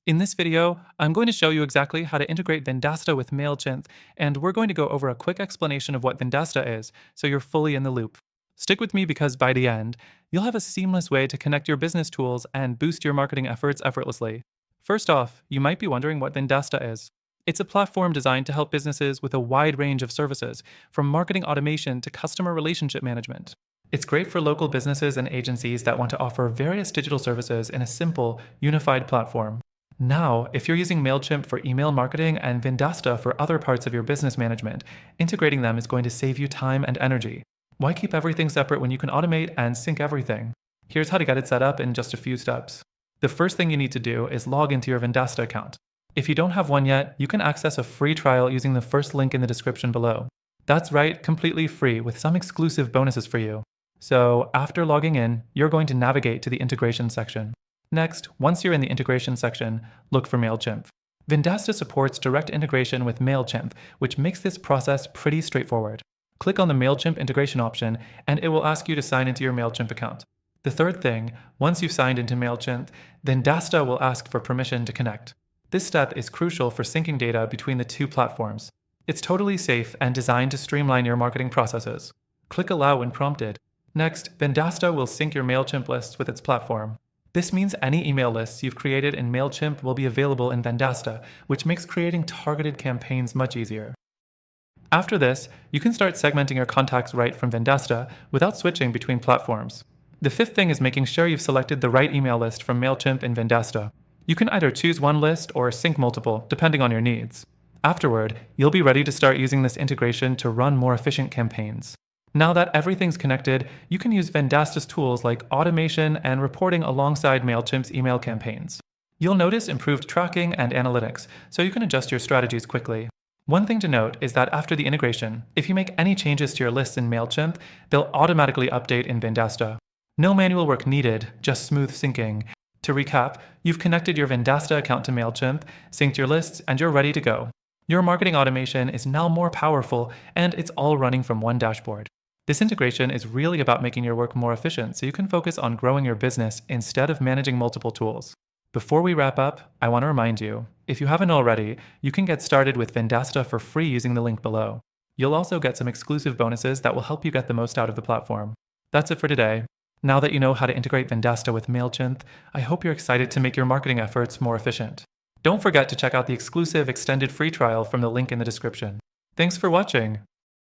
In this video, I'm going to show you exactly how to integrate Vendasta with Mailchimp, and we're going to go over a quick explanation of what Vendasta is, so you're fully in the loop. Stick with me because by the end, you'll have a seamless way to connect your business tools and boost your marketing efforts effortlessly. First off, you might be wondering what Vendasta is. It's a platform designed to help businesses with a wide range of services, from marketing automation to customer relationship management. It's great for local businesses and agencies that want to offer various digital services in a simple, unified platform. Now, if you're using Mailchimp for email marketing and Vendasta for other parts of your business management, integrating them is going to save you time and energy. Why keep everything separate when you can automate and sync everything? Here's how to get it set up in just a few steps. The first thing you need to do is log into your Vendasta account. If you don't have one yet, you can access a free trial using the first link in the description below. That's right, completely free with some exclusive bonuses for you. So, after logging in, you're going to navigate to the integration section. Next, once you're in the integration section, look for Mailchimp. Vendasta supports direct integration with Mailchimp, which makes this process pretty straightforward. Click on the Mailchimp integration option, and it will ask you to sign into your Mailchimp account. The third thing, once you've signed into Mailchimp, Vendasta will ask for permission to connect. This step is crucial for syncing data between the two platforms. It's totally safe and designed to streamline your marketing processes. Click Allow when prompted. Next, Vendasta will sync your Mailchimp lists with its platform. This means any email lists you've created in Mailchimp will be available in Vendasta, which makes creating targeted campaigns much easier. After this, you can start segmenting your contacts right from Vendasta without switching between platforms. The fifth thing is making sure you've selected the right email list from Mailchimp and Vendasta. You can either choose one list or sync multiple, depending on your needs. Afterward, you'll be ready to start using this integration to run more efficient campaigns. Now that everything's connected, you can use Vendasta's tools like automation and reporting alongside Mailchimp's email campaigns. You'll notice improved tracking and analytics, so you can adjust your strategies quickly. One thing to note is that after the integration, if you make any changes to your lists in Mailchimp, they'll automatically update in Vendasta. No manual work needed, just smooth syncing. To recap, you've connected your Vendasta account to Mailchimp, synced your lists, and you're ready to go. Your marketing automation is now more powerful, and it's all running from one dashboard. This integration is really about making your work more efficient so you can focus on growing your business instead of managing multiple tools. Before we wrap up, I want to remind you, if you haven't already, you can get started with Vendasta for free using the link below. You'll also get some exclusive bonuses that will help you get the most out of the platform. That's it for today. Now that you know how to integrate Vendasta with Mailchimp, I hope you're excited to make your marketing efforts more efficient. Don't forget to check out the exclusive extended free trial from the link in the description. Thanks for watching.